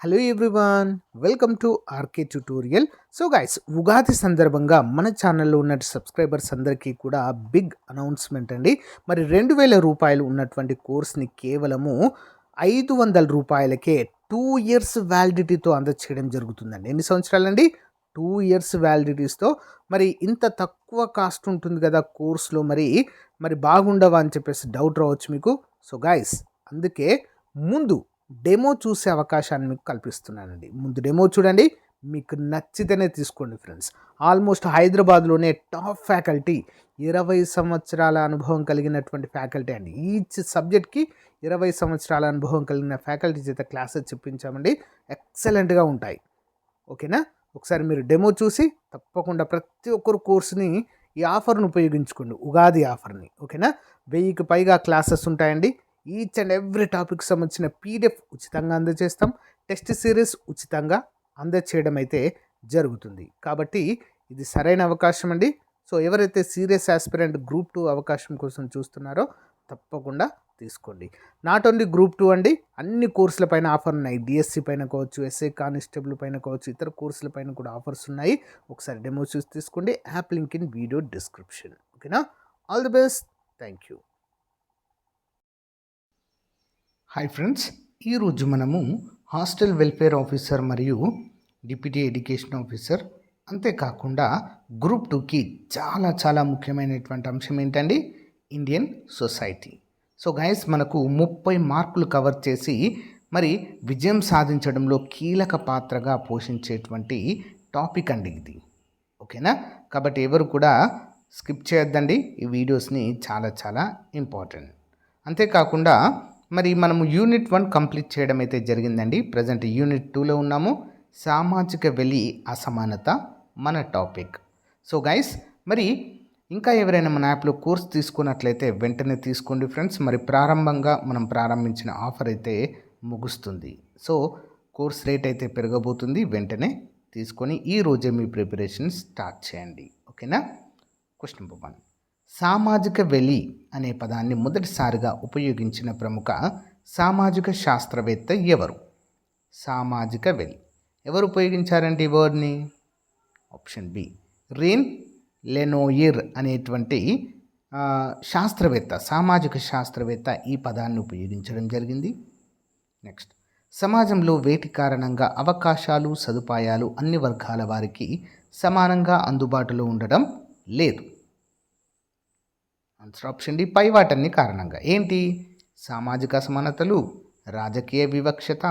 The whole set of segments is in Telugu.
Hello everyone, welcome to RK tutorial. So guys, Ugadi సందర్భంగా మన ఛానల్లో ఉన్న సబ్స్క్రైబర్స్ అందరికీ కూడా బిగ్ అనౌన్స్మెంట్ అండి. మరి 2000 రూపాయలు ఉన్నటువంటి కోర్స్ని కేవలము 500 రూపాయలకే 2 ఇయర్స్ వ్యాలిడిటీతో అందచేయడం జరుగుతుందండి. ఎన్ని సంవత్సరాలండి? 2 ఇయర్స్ వ్యాలిడిటీస్తో. మరి ఇంత తక్కువ కాస్ట్ ఉంటుంది కదా కోర్సులో, మరి బాగుండవా అని చెప్పేసి డౌట్ రావచ్చు మీకు. సో గైస్, అందుకే ముందు డెమో చూసే అవకాశాన్ని మీకు కల్పిస్తున్నానండి. ముందు డెమో చూడండి, మీకు నచ్చితేనే తీసుకోండి ఫ్రెండ్స్. ఆల్మోస్ట్ హైదరాబాద్లోనే టాప్ ఫ్యాకల్టీ, 20 సంవత్సరాల అనుభవం కలిగినటువంటి ఫ్యాకల్టీ అండి. ఈచ్ సబ్జెక్ట్కి 20 సంవత్సరాల అనుభవం కలిగిన ఫ్యాకల్టీ చేత క్లాసెస్ చెప్పించామండి. ఎక్సలెంట్గా ఉంటాయి. ఓకేనా? ఒకసారి మీరు డెమో చూసి తప్పకుండా ప్రతి ఒక్కరు కోర్సుని ఈ ఆఫర్ను ఉపయోగించుకోండి, ఉగాది ఆఫర్ని. ఓకేనా? 1000కి పైగా క్లాసెస్ ఉంటాయండి. ఈచ్ అండ్ ఎవ్రీ టాపిక్ సంబంధించిన పీడిఎఫ్ ఉచితంగా అందజేస్తాం. టెస్ట్ సిరీస్ ఉచితంగా అందజేయడం అయితే జరుగుతుంది. కాబట్టి ఇది సరైన అవకాశం అండి. సో ఎవరైతే సీరియస్ ఆస్పిరెంట్ గ్రూప్ 2 అవకాశం కోసం చూస్తున్నారో తప్పకుండా తీసుకోండి. నాట్ ఓన్లీ గ్రూప్ 2 అండి, అన్ని కోర్సుల పైన ఆఫర్ ఉన్నాయి. డిఎస్సి పైన కావచ్చు, ఎస్ఐ కానిస్టేబుల్ పైన కావచ్చు, ఇతర కోర్సుల పైన కూడా ఆఫర్స్ ఉన్నాయి. ఒకసారి డెమో చూసి తీసుకోండి. App link in video description. ఓకేనా? All the best. Thank you. Hi friends, ఈరోజు మనము హాస్టల్ వెల్ఫేర్ ఆఫీసర్ మరియు డిప్యూటీ ఎడ్యుకేషన్ ఆఫీసర్, అంతేకాకుండా గ్రూప్ 2కి చాలా చాలా ముఖ్యమైనటువంటి అంశం ఏంటండి? Indian society. సో గైస్, మనకు 30 మార్కులు కవర్ చేసి మరి విజయం సాధించడంలో కీలక పాత్రగా పోషించేటువంటి టాపిక్ అండి ఇది. ఓకేనా? కాబట్టి ఎవరు కూడా స్కిప్ చేయొద్దండి, ఈ వీడియోస్ని చాలా చాలా ఇంపార్టెంట్. అంతేకాకుండా మరి మనము యూనిట్ 1 కంప్లీట్ చేయడం అయితే జరిగిందండి. ప్రజెంట్ యూనిట్ 2లో ఉన్నాము. సామాజిక వెలి అసమానత మన టాపిక్. సో గైస్, మరి ఇంకా ఎవరైనా మన యాప్లో కోర్స్ తీసుకున్నట్లయితే వెంటనే తీసుకోండి ఫ్రెండ్స్. మరి మనం ప్రారంభించిన ఆఫర్ అయితే ముగుస్తుంది. సో కోర్స్ రేట్ అయితే పెరగబోతుంది. వెంటనే తీసుకొని ఈ రోజే మీ ప్రిపరేషన్ స్టార్ట్ చేయండి. ఓకేనా? Question number 1. సామాజిక వెలి అనే పదాన్ని మొదటిసారిగా ఉపయోగించిన ప్రముఖ సామాజిక శాస్త్రవేత్త ఎవరు? సామాజిక వెలి ఎవరు ఉపయోగించారంటే ఈ వర్డ్ని? ఆప్షన్ బి, రీన్ లెనోయిర్ అనేటువంటి శాస్త్రవేత్త, సామాజిక శాస్త్రవేత్త ఈ పదాన్ని ఉపయోగించడం జరిగింది. నెక్స్ట్, సమాజంలో వేటి కారణంగా అవకాశాలు, సదుపాయాలు అన్ని వర్గాల వారికి సమానంగా అందుబాటులో ఉండడం లేదు? ఆన్సర్ ఆప్షన్ డి, పై వాటన్ని కారణంగా. ఏంటి? సామాజిక అసమానతలు, రాజకీయ వివక్షత,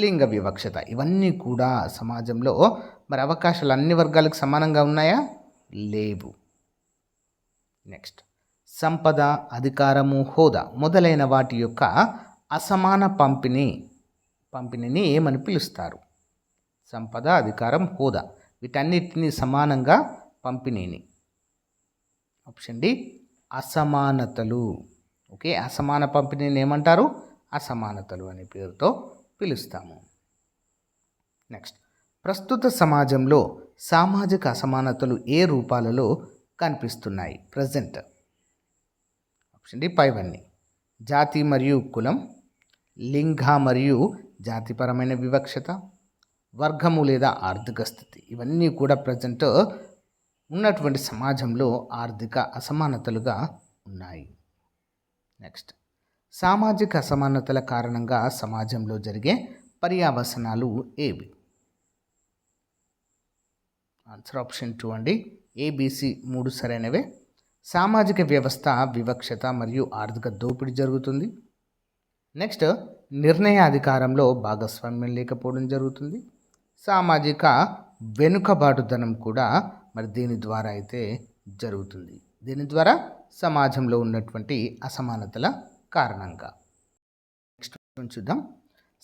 లింగ వివక్షత. ఇవన్నీ కూడా సమాజంలో మరి అవకాశాలు అన్ని వర్గాలకు సమానంగా ఉన్నాయా? లేవు. నెక్స్ట్, సంపద, అధికారము, హోదా మొదలైన వాటి యొక్క అసమాన పంపిణీని ఏమని పిలుస్తారు? సంపద, అధికారం, హోదా వీటన్నిటిని సమానంగా పంపిణీని. ఆప్షన్ డి, అసమానతలు. ఓకే, అసమాన పంపిణీని ఏమంటారు? అసమానతలు అనే పేరుతో పిలుస్తాము. నెక్స్ట్, ప్రస్తుత సమాజంలో సామాజిక అసమానతలు ఏ రూపాలలో కనిపిస్తున్నాయి? ప్రజెంట్. ఆప్షన్ డి, పైవన్నీ. జాతి మరియు కులం, లింగ మరియు జాతిపరమైన వివక్షత, వర్గము లేదా ఆర్థిక స్థితి. ఇవన్నీ కూడా ప్రజెంట్ ఉన్నటువంటి సమాజంలో ఆర్థిక అసమానతలుగా ఉన్నాయి. నెక్స్ట్, సామాజిక అసమానతల కారణంగా సమాజంలో జరిగే పర్యవసానాలు ఏవి? ఆన్సర్ ఆప్షన్ 2 అండి, ఏబిసి 3 సరైనవే. సామాజిక వ్యవస్థ వివక్షత మరియు ఆర్థిక దోపిడీ జరుగుతుంది. నెక్స్ట్, నిర్ణయ అధికారంలో భాగస్వామ్యం లేకపోవడం జరుగుతుంది. సామాజిక వెనుకబాటుతనం కూడా మరి దీని ద్వారా అయితే జరుగుతుంది. దీని ద్వారా సమాజంలో ఉన్నటువంటి అసమానతల కారణంగా. నెక్స్ట్ చూద్దాం.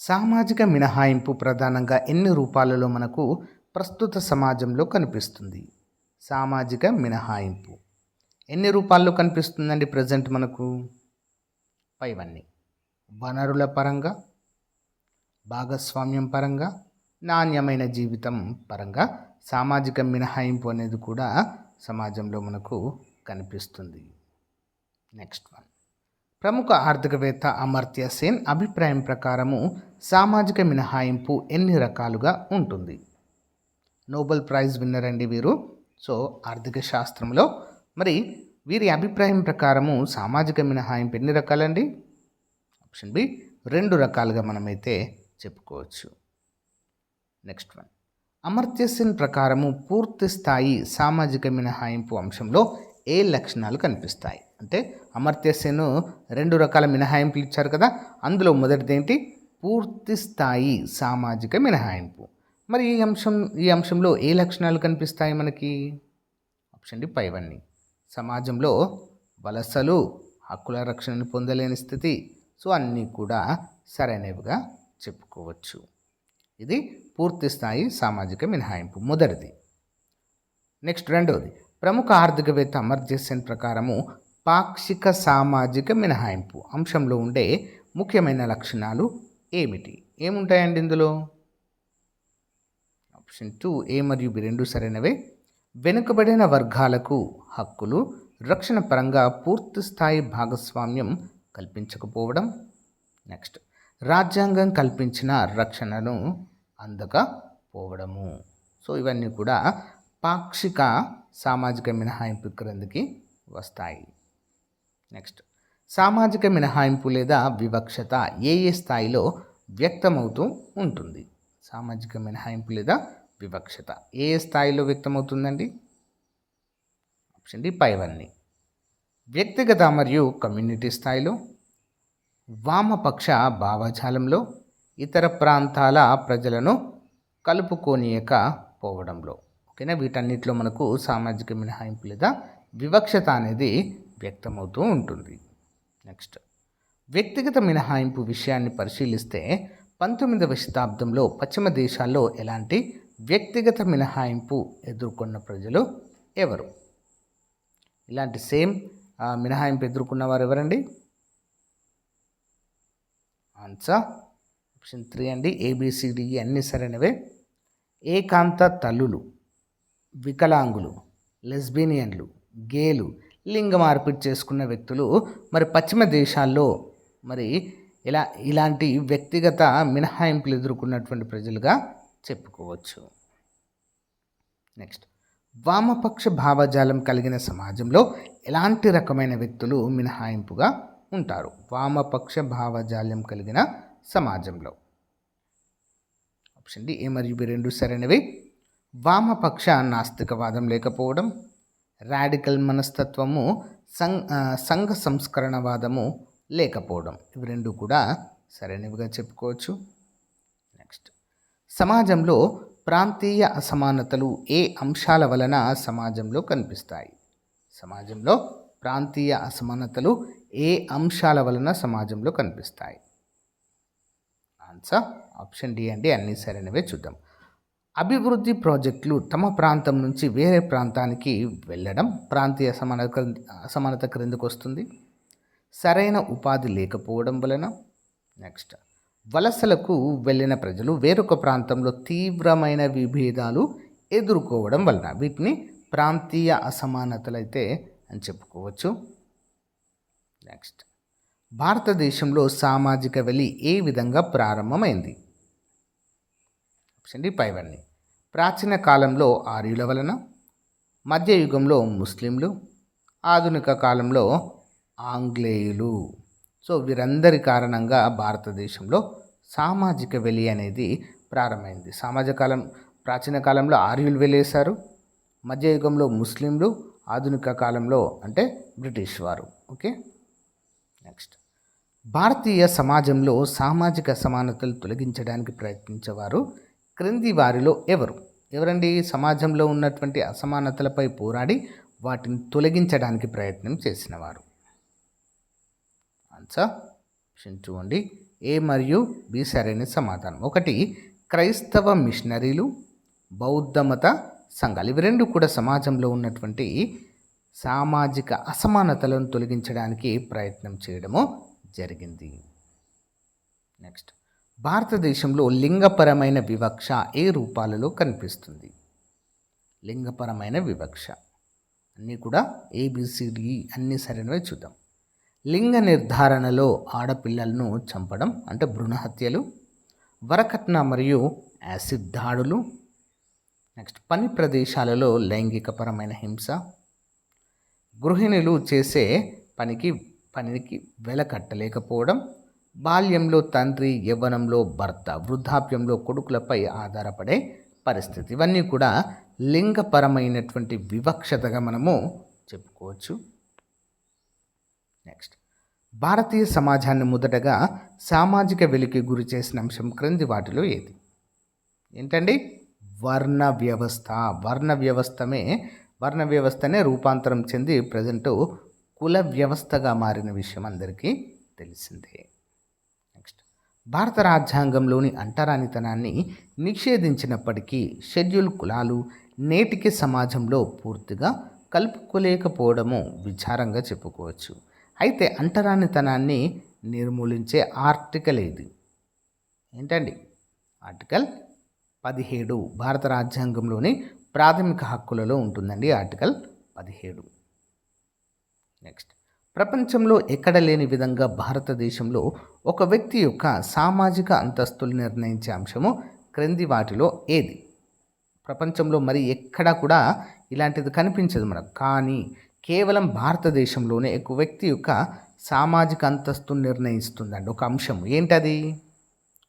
సామాజిక మినహాయింపు ప్రధానంగా ఎన్ని రూపాలలో మనకు ప్రస్తుత సమాజంలో కనిపిస్తుంది? సామాజిక మినహాయింపు ఎన్ని రూపాల్లో కనిపిస్తుందండి ప్రజెంట్ మనకు? పైవన్నీ. వనరుల పరంగా, భాగస్వామ్యం పరంగా, నాణ్యమైన జీవితం పరంగా సామాజిక మినహాయింపు అనేది కూడా సమాజంలో మనకు కనిపిస్తుంది. నెక్స్ట్ వన్, ప్రముఖ ఆర్థికవేత్త అమర్త్య సేన్ అభిప్రాయం ప్రకారము సామాజిక మినహాయింపు ఎన్ని రకాలుగా ఉంటుంది? నోబెల్ ప్రైజ్ విన్నర్ అండి వీరు. సో ఆర్థిక శాస్త్రంలో మరి వీరి అభిప్రాయం ప్రకారము సామాజిక మినహాయింపు ఎన్ని రకాలండి? ఆప్షన్ బి 2 రకాలుగా మనమైతే చెప్పుకోవచ్చు. నెక్స్ట్ వన్, అమర్త్య సెన్ ప్రకారము పూర్తి స్థాయి సామాజిక మినహాయింపు అంశంలో ఏ లక్షణాలు కనిపిస్తాయి? అంటే అమర్త్య సెన్ 2 రకాల మినహాయింపులు ఇచ్చారు కదా, అందులో మొదటిది ఏంటి? పూర్తి స్థాయి సామాజిక మినహాయింపు. మరి ఈ అంశంలో ఏ లక్షణాలు కనిపిస్తాయి మనకి? ఆప్షన్ డి పైవన్నీ. సమాజంలో వలసలు, హక్కుల రక్షణను పొందలేని స్థితి, సో అన్నీ కూడా సరైనవిగా చెప్పుకోవచ్చు. ఇది పూర్తి స్థాయి సామాజిక మినహాయింపు మొదటిది. నెక్స్ట్ రెండవది, ప్రముఖ ఆర్థికవేత్త అమర్త్య సెన్ ప్రకారము పాక్షిక సామాజిక మినహాయింపు అంశంలో ఉండే ముఖ్యమైన లక్షణాలు ఏమిటి? ఏముంటాయండి ఇందులో? ఆప్షన్ 2 ఏ మరియు బి 2 సరైనవే. వెనుకబడిన వర్గాలకు హక్కులు, రక్షణ పరంగా పూర్తి స్థాయి భాగస్వామ్యం కల్పించకపోవడం. నెక్స్ట్, రాజ్యాంగం కల్పించిన రక్షణను అందకపోవడము. సో ఇవన్నీ కూడా పాక్షిక సామాజిక మినహాయింపు క్రిందికి వస్తాయి. నెక్స్ట్, సామాజిక మినహాయింపు లేదా వివక్షత ఏ ఏ స్థాయిలో వ్యక్తమవుతూ ఉంటుంది? సామాజిక మినహాయింపు లేదా వివక్షత ఏ ఏ స్థాయిలో వ్యక్తమవుతుందండి? ఆప్షన్ డి పైవన్నీ. వ్యక్తిగత మరియు కమ్యూనిటీ స్థాయిలో, వామపక్ష భావజాలంలో, ఇతర ప్రాంతాల ప్రజలను కలుపుకోనీయకపోవడంలో. ఓకేనా, వీటన్నిటిలో మనకు సామాజిక మినహాయింపు లేదా వివక్షత అనేది వ్యక్తమవుతూ ఉంటుంది. నెక్స్ట్, వ్యక్తిగత మినహాయింపు విషయాన్ని పరిశీలిస్తే 19వ శతాబ్దంలో పశ్చిమ దేశాల్లో ఎలాంటి వ్యక్తిగత మినహాయింపు ఎదుర్కొన్న ప్రజలు ఎవరు? ఇలాంటి సేమ్ మినహాయింపు ఎదుర్కొన్న వారు ఎవరండి? ఆన్సర్ ఆప్షన్ 3 అండి. ఏబిసిడిఈ అన్ని సరైనవే. ఏకాంత తల్లులు, వికలాంగులు, లెస్బియన్లు, గేలు, లింగ మార్పిడి చేసుకున్న వ్యక్తులు మరి పశ్చిమ దేశాల్లో మరి ఇలాంటి వ్యక్తిగత మినహాయింపులు ఎదుర్కొన్నటువంటి ప్రజలుగా చెప్పుకోవచ్చు. నెక్స్ట్, వామపక్ష భావజాలం కలిగిన సమాజంలో ఎలాంటి రకమైన వ్యక్తులు మినహాయింపుగా ఉంటారు? వామపక్ష భావజాలం కలిగిన సమాజంలో. ఆప్షన్ డి ఏ మరియు బి 2 సరైనవి. వామపక్ష నాస్తికవాదం లేకపోవడం, రాడికల్ మనస్తత్వము, సంఘ సంస్కరణవాదము లేకపోవడం, ఇవి 2 కూడా సరైనవిగా చెప్పుకోవచ్చు. నెక్స్ట్, సమాజంలో ప్రాంతీయ అసమానతలు ఏ అంశాల వలన సమాజంలో కనిపిస్తాయి? సమాజంలో ప్రాంతీయ అసమానతలు ఏ అంశాల వలన సమాజంలో కనిపిస్తాయి? ఆన్సర్ ఆప్షన్ డి అండి, అన్ని సరైనవే. చూద్దాం. అభివృద్ధి ప్రాజెక్టులు తమ ప్రాంతం నుంచి వేరే ప్రాంతానికి వెళ్ళడం ప్రాంతీయ అసమానత క్రిందకు వస్తుంది. సరైన ఉపాధి లేకపోవడం వలన. నెక్స్ట్, వలసలకు వెళ్ళిన ప్రజలు వేరొక ప్రాంతంలో తీవ్రమైన విభేదాలు ఎదుర్కోవడం వలన. వీటిని ప్రాంతీయ అసమానతలు అయితే అని చెప్పుకోవచ్చు. నెక్స్ట్, భారతదేశంలో సామాజిక వెలి ఏ విధంగా ప్రారంభమైంది? ఆప్షన్ డి పైవన్నీ. ప్రాచీన కాలంలో ఆర్యుల వలన, మధ్యయుగంలో ముస్లింలు, ఆధునిక కాలంలో ఆంగ్లేయులు. సో వీరందరి కారణంగా భారతదేశంలో సామాజిక వెలి అనేది ప్రారంభమైంది. ప్రాచీన కాలంలో ఆర్యులు వెలేశారు, మధ్యయుగంలో ముస్లింలు, ఆధునిక కాలంలో అంటే బ్రిటిష్ వారు. ఓకే. నెక్స్ట్, భారతీయ సమాజంలో సామాజిక అసమానతలు తొలగించడానికి ప్రయత్నించేవారు క్రింది వారిలో ఎవరండి? సమాజంలో ఉన్నటువంటి అసమానతలపై పోరాడి వాటిని తొలగించడానికి ప్రయత్నం చేసినవారు. ఆన్సర్ ఆప్షన్ 2 అండి. ఏ మరియు బి సరైన సమాధానం. 1 క్రైస్తవ మిషనరీలు, బౌద్ధ మత సంఘాలు, ఇవి 2 కూడా సమాజంలో ఉన్నటువంటి సామాజిక అసమానతలను తొలగించడానికి ప్రయత్నం చేయడము జరిగింది. నెక్స్ట్, భారతదేశంలో లింగపరమైన వివక్ష ఏ రూపాలలో కనిపిస్తుంది? లింగపరమైన వివక్ష అన్నీ కూడా ఏబిసిడి అన్నీ సరైనవే. చూద్దాం. లింగ నిర్ధారణలో ఆడపిల్లలను చంపడం అంటే భ్రూణ హత్యలు, వరకట్న మరియు యాసిడ్ దాడులు, నెక్స్ట్ పని ప్రదేశాలలో లైంగికపరమైన హింస, గృహిణులు చేసే పనికి వెలకట్టలేకపోవడం, బాల్యంలో తండ్రి, యవ్వనంలో భర్త, వృద్ధాప్యంలో కొడుకులపై ఆధారపడే పరిస్థితి. ఇవన్నీ కూడా లింగపరమైనటువంటి వివక్షతగా మనము చెప్పుకోవచ్చు. నెక్స్ట్, భారతీయ సమాజాన్ని మొదటగా సామాజిక వెలికి గురి చేసిన అంశం క్రింది వాటిలో ఏది? ఏంటండి? వర్ణ వ్యవస్థ. వర్ణ వ్యవస్థనే రూపాంతరం చెంది ప్రజెంట్ కుల వ్యవస్థగా మారిన విషయం అందరికీ తెలిసిందే. నెక్స్ట్, భారత రాజ్యాంగంలోని అంటరానితనాన్ని నిషేధించినప్పటికీ షెడ్యూల్ కులాలు నేటికి సమాజంలో పూర్తిగా కలుపుకోలేకపోవడము విచారంగా చెప్పుకోవచ్చు. అయితే అంటరానితనాన్ని నిర్మూలించే ఆర్టికల్ ఏది? ఏంటండి? ఆర్టికల్ 17 భారత రాజ్యాంగంలోని ప్రాథమిక హక్కులలో ఉంటుందండి. ఆర్టికల్ 17. నెక్స్ట్, ప్రపంచంలో ఎక్కడ లేని విధంగా భారతదేశంలో ఒక వ్యక్తి యొక్క సామాజిక అంతస్తులు నిర్ణయించే అంశము క్రింది వాటిలో ఏది? ప్రపంచంలో మరి ఎక్కడా కూడా ఇలాంటిది కనిపించదు మనకు, కానీ కేవలం భారతదేశంలోనే ఒక వ్యక్తి యొక్క సామాజిక అంతస్తును నిర్ణయిస్తుందండి ఒక అంశం. ఏంటది?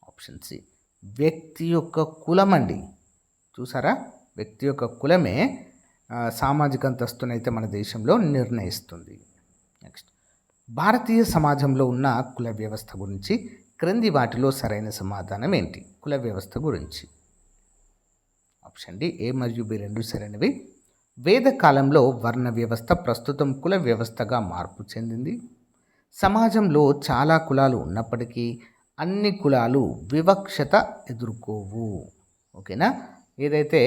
ఆప్షన్ సి, వ్యక్తి యొక్క కులం అండి. చూసారా, వ్యక్తి యొక్క కులమే సామాజిక అంతస్తునైతే మన దేశంలో నిర్ణయిస్తుంది. నెక్స్ట్, భారతీయ సమాజంలో ఉన్న కుల వ్యవస్థ గురించి క్రింది వాటిలో సరైన సమాధానం ఏంటి? కుల వ్యవస్థ గురించి ఆప్షన్ డి, ఏ మరియు బి రెండు సరైనవి. వేద కాలంలో వర్ణ వ్యవస్థ ప్రస్తుతం కుల వ్యవస్థగా మార్పు చెందింది. సమాజంలో చాలా కులాలు ఉన్నప్పటికీ అన్ని కులాలు వివక్షత ఎదుర్కోవు. ఓకేనా? ఏదైతే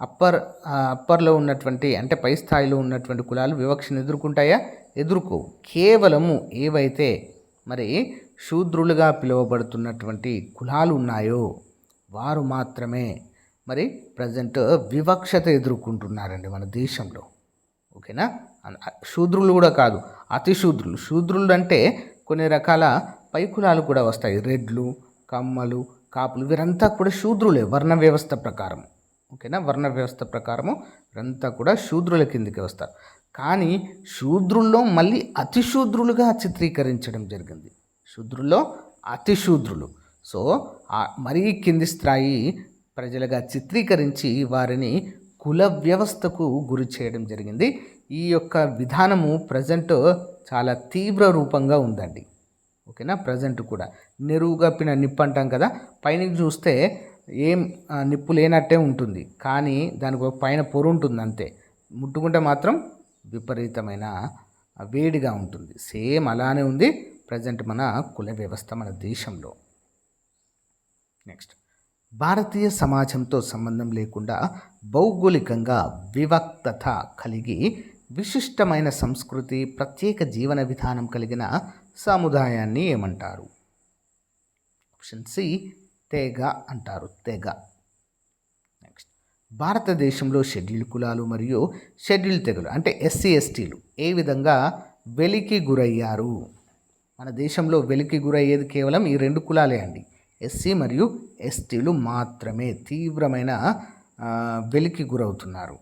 అప్పర్లో ఉన్నటువంటి అంటే పై స్థాయిలో ఉన్నటువంటి కులాలు వివక్షను ఎదుర్కొంటాయా? ఎదుర్కోవు. కేవలము ఏవైతే మరి శూద్రులుగా పిలువబడుతున్నటువంటి కులాలు ఉన్నాయో వారు మాత్రమే మరి ప్రజెంట్ వివక్షత ఎదుర్కొంటున్నారండి మన దేశంలో. ఓకేనా? శూద్రులు కూడా కాదు, అతి శూద్రులు. శూద్రులు అంటే కొన్ని రకాల పై కులాలు కూడా వస్తాయి. రెడ్లు, కమ్మలు, కాపులు, వీరంతా కూడా శూద్రులే వర్ణ వ్యవస్థ ప్రకారం. ఓకేనా? వర్ణ వ్యవస్థ ప్రకారము వీరంతా కూడా శూద్రుల కిందికి వస్తారు. కానీ శూద్రుల్లో మళ్ళీ అతి శూద్రులుగా చిత్రీకరించడం జరిగింది. శూద్రుల్లో అతి శూద్రులు. సో మరీ కింది స్థాయి ప్రజలుగా చిత్రీకరించి వారిని కుల వ్యవస్థకు గురి చేయడం జరిగింది. ఈ యొక్క విధానము ప్రజెంట్ చాలా తీవ్ర రూపంగా ఉందండి. ఓకేనా? ప్రజెంట్ కూడా నెరువు కప్పిన నిప్పు అంటాం కదా, పైనకి చూస్తే ఏం నిప్పు లేనట్టే ఉంటుంది, కానీ దానికి ఒక పైన పొరు ఉంటుంది అంతే. ముట్టుకుంటే మాత్రం విపరీతమైన వేడిగా ఉంటుంది. సేమ్ అలానే ఉంది ప్రజెంట్ మన కుల వ్యవస్థ మన దేశంలో. నెక్స్ట్, భారతీయ సమాజంతో సంబంధం లేకుండా భౌగోళికంగా వివక్తత కలిగి విశిష్టమైన సంస్కృతి, ప్రత్యేక జీవన విధానం కలిగిన సముదాయాన్ని ఏమంటారు? ఆప్షన్ సి, తెగ అంటారు. తెగ. నెక్స్ట్, భారతదేశంలో షెడ్యూల్ కులాలు మరియు షెడ్యూల్ తెగలు అంటే ఎస్సీ ఎస్టీలు ఏ విధంగా వెలికి గురయ్యారు? మన దేశంలో వెలికి గురయ్యేది కేవలం ఈ రెండు కులాలే అండి, ఎస్సీ మరియు ఎస్టీలు మాత్రమే తీవ్రమైన వెలికి గురవుతున్నారు.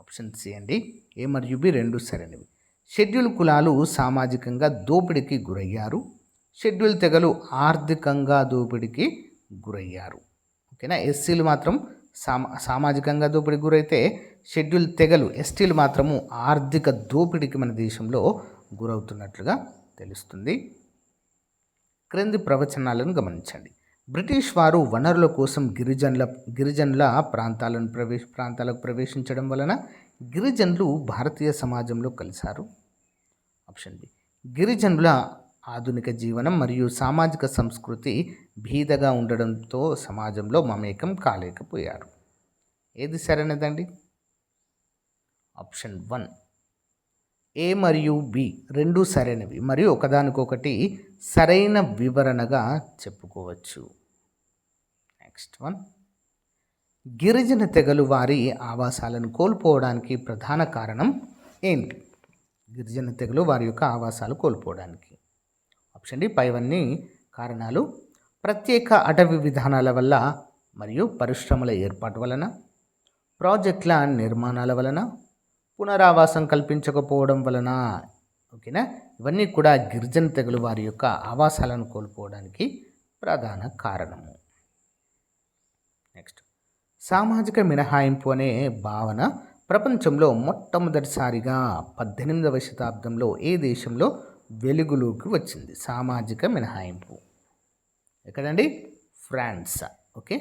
ఆప్షన్ సి అండి, ఏ మరియు బి రెండు సరైనవి. షెడ్యూల్ కులాలు సామాజికంగా దోపిడీకి గురయ్యారు, షెడ్యూల్ తెగలు ఆర్థికంగా దోపిడీకి గురయ్యారు. ఓకేనా? ఎస్సీలు మాత్రం సామాజికంగా దోపిడీకి గురైతే షెడ్యూల్ తెగలు ఎస్టీలు మాత్రము ఆర్థిక దోపిడీకి మన దేశంలో గురవుతున్నట్లుగా తెలుస్తుంది. క్రింది ప్రవచనాలను గమనించండి. బ్రిటిష్ వారు వనరుల కోసం గిరిజనుల ప్రాంతాలకు ప్రవేశించడం వలన గిరిజనులు భారతీయ సమాజంలో కలిశారు. ఆప్షన్ బి, గిరిజనుల ఆధునిక జీవనం మరియు సామాజిక సంస్కృతి భీదగా ఉండడంతో సమాజంలో మమేకం కాలేకపోయారు. ఏది సరైనదండి? ఆప్షన్ 1, ఏ మరియు బి రెండు సరైనవి మరియు ఒకదానికొకటి సరైన వివరణగా చెప్పుకోవచ్చు. నెక్స్ట్ వన్, గిరిజన తెగలు వారి ఆవాసాలను కోల్పోవడానికి ప్రధాన కారణం ఏంటి? గిరిజన తెగలు వారి యొక్క ఆవాసాలు కోల్పోవడానికి. ఆప్షన్ డి, పైవన్నీ కారణాలు. ప్రత్యేక అటవీ విధానాల వల్ల మరియు పరిశ్రమల ఏర్పాటు వలన, ప్రాజెక్టుల నిర్మాణాల వలన, పునరావాసం కల్పించకపోవడం వలన, ఓకేనా, ఇవన్నీ కూడా గిరిజన తెగలు వారి యొక్క ఆవాసాలను కోల్పోవడానికి ప్రధాన కారణము. నెక్స్ట్, సామాజిక మినహాయింపు అనే భావన ప్రపంచంలో మొట్టమొదటిసారిగా 18వ శతాబ్దంలో ఏ దేశంలో వెలుగులోకి వచ్చింది? సామాజిక మినహాయింపు ఎక్కడండి? ఫ్రాన్స్. Okay,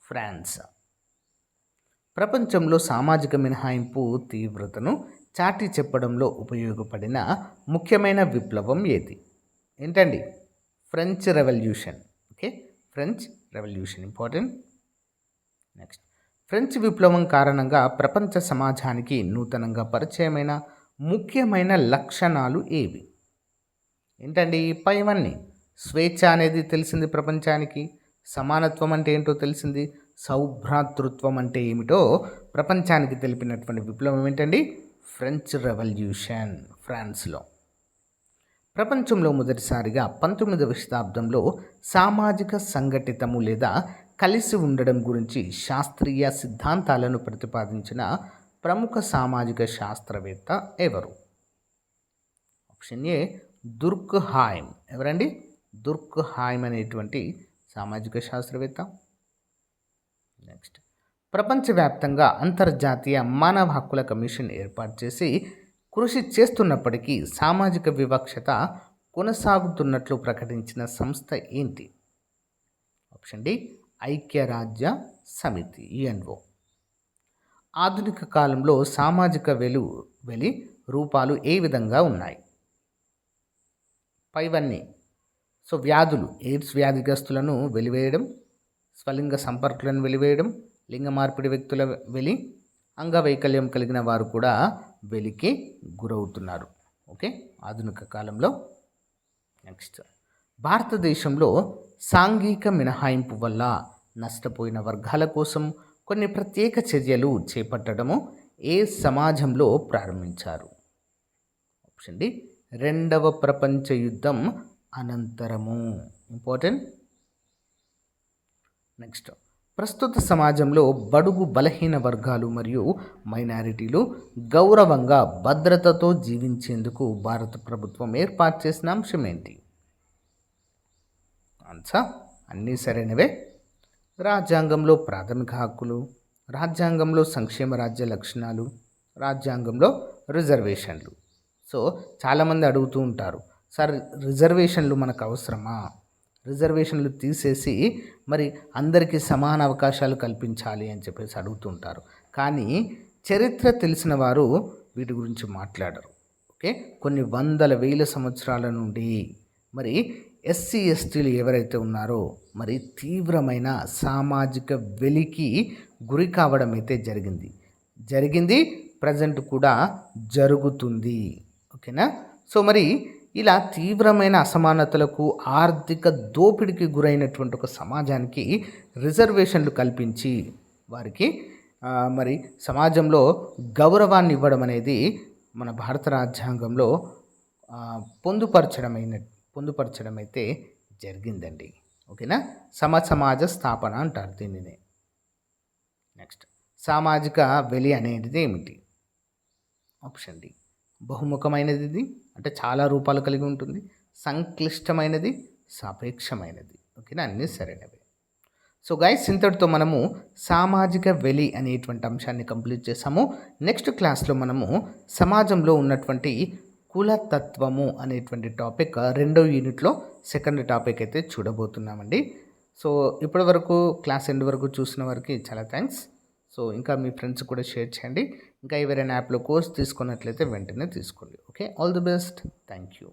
France. ప్రపంచంలో సామాజిక మినహాయింపు తీవ్రతను చాటి చెప్పడంలో ఉపయోగపడిన ముఖ్యమైన విప్లవం ఏది? ఏంటండి? French revolution. Okay, French revolution important. Next, French విప్లవం కారణంగా ప్రపంచ సమాజానికి నూతనంగా పరిచయమైన ముఖ్యమైన లక్షణాలు ఏవి? ఏంటండి? పైవన్నీ. స్వేచ్ఛ అనేది తెలిసింది ప్రపంచానికి, సమానత్వం అంటే ఏంటో తెలిసింది, సౌభ్రాతృత్వం అంటే ఏమిటో ప్రపంచానికి తెలిపినటువంటి విప్లవం ఏంటండి? ఫ్రెంచ్ రెవల్యూషన్, ఫ్రాన్స్లో. ప్రపంచంలో మొదటిసారిగా 19వ శతాబ్దంలో సామాజిక సంఘటితము లేదా కలిసి ఉండడం గురించి శాస్త్రీయ సిద్ధాంతాలను ప్రతిపాదించిన ప్రముఖ సామాజిక శాస్త్రవేత్త ఎవరు? Option A Durkheim. ఎవరండి? దుర్క్హాయిమ్ అనేటువంటి సామాజిక శాస్త్రవేత్త. నెక్స్ట్, ప్రపంచవ్యాప్తంగా అంతర్జాతీయ మానవ హక్కుల కమిషన్ ఏర్పాటు చేసి కృషి చేస్తున్నప్పటికీ సామాజిక వివక్షత కొనసాగుతున్నట్లు ప్రకటించిన సంస్థ ఏంటి? ఆప్షన్ డి ఐక్యరాజ్య సమితి, యుఎన్ఓ. ఆధునిక కాలంలో సామాజిక వెలి రూపాలు ఏ విధంగా ఉన్నాయి? పైవన్నీ. సో వ్యాధులు, ఎయిడ్స్ వ్యాధిగ్రస్తులను వెలివేయడం, స్వలింగ సంపర్కులను వెలివేయడం, లింగ మార్పిడి వ్యక్తుల వెలి, అంగవైకల్యం కలిగిన వారు కూడా వెలికి గురవుతున్నారు. ఓకే, ఆధునిక కాలంలో. నెక్స్ట్, భారతదేశంలో సాంఘిక మినహాయింపు వల్ల నష్టపోయిన వర్గాల కోసం కొన్ని ప్రత్యేక చర్యలు చేపట్టడము ఏ సమాజంలో ప్రారంభించారు? ఆప్షన్ డి రెండవ ప్రపంచ యుద్ధం అనంతరము, ఇంపార్టెంట్. నెక్స్ట్, ప్రస్తుత సమాజంలో బడుగు బలహీన వర్గాలు మరియు మైనారిటీలు గౌరవంగా భద్రతతో జీవించేందుకు భారత ప్రభుత్వం ఏర్పాటు చేసిన అంశం ఏంటి? ఆన్సర్ అన్నీ సరైనవే. రాజ్యాంగంలో ప్రాథమిక హక్కులు, రాజ్యాంగంలో సంక్షేమ రాజ్య లక్షణాలు, రాజ్యాంగంలో రిజర్వేషన్లు. సో చాలామంది అడుగుతూ ఉంటారు, సార్ రిజర్వేషన్లు మనకు అవసరమా? రిజర్వేషన్లు తీసేసి మరి అందరికీ సమాన అవకాశాలు కల్పించాలి అని చెప్పేసి అడుగుతుంటారు. కానీ చరిత్ర తెలిసిన వారు వీటి గురించి మాట్లాడరు. ఓకే, కొన్ని వందల వేల సంవత్సరాల నుండి మరి ఎస్సీ ఎస్టీలు ఎవరైతే ఉన్నారో మరి తీవ్రమైన సామాజిక వెలికి గురి కావడం అయితే జరిగింది ప్రజెంట్ కూడా జరుగుతుంది. ఓకేనా? సో మరి ఇలా తీవ్రమైన అసమానతలకు, ఆర్థిక దోపిడీకి గురైనటువంటి ఒక సమాజానికి రిజర్వేషన్లు కల్పించి వారికి మరి సమాజంలో గౌరవాన్ని ఇవ్వడం అనేది మన భారత రాజ్యాంగంలో పొందుపరచడం అయితే జరిగిందండి. ఓకేనా? సమాజ స్థాపన అంటారు దీనిని. నెక్స్ట్, సామాజిక వెలి అనేది ఏమిటి? ఆప్షన్ డి బహుముఖమైనది. ఇది అంటే చాలా రూపాలు కలిగి ఉంటుంది. సంక్లిష్టమైనది, సాపేక్షమైనది. ఓకేనా? అన్నీ సరైనవి. సో గైస్, ఇంతటితో మనము సామాజిక వెలి అనేటువంటి అంశాన్ని కంప్లీట్ చేసాము. నెక్స్ట్ క్లాస్లో మనము సమాజంలో ఉన్నటువంటి కులతత్వము అనేటువంటి టాపిక్ 2వ యూనిట్లో సెకండ్ టాపిక్ అయితే చూడబోతున్నామండి. సో ఇప్పటి వరకు క్లాస్ ఎండ్ వరకు చూసిన వారికి చాలా థ్యాంక్స్. సో ఇంకా మీ ఫ్రెండ్స్ కూడా షేర్ చేయండి. ఇంకా ఎవరైనా యాప్లో కోర్స్ తీసుకున్నట్లయితే వెంటనే తీసుకోండి. Okay, all the best. Thank you.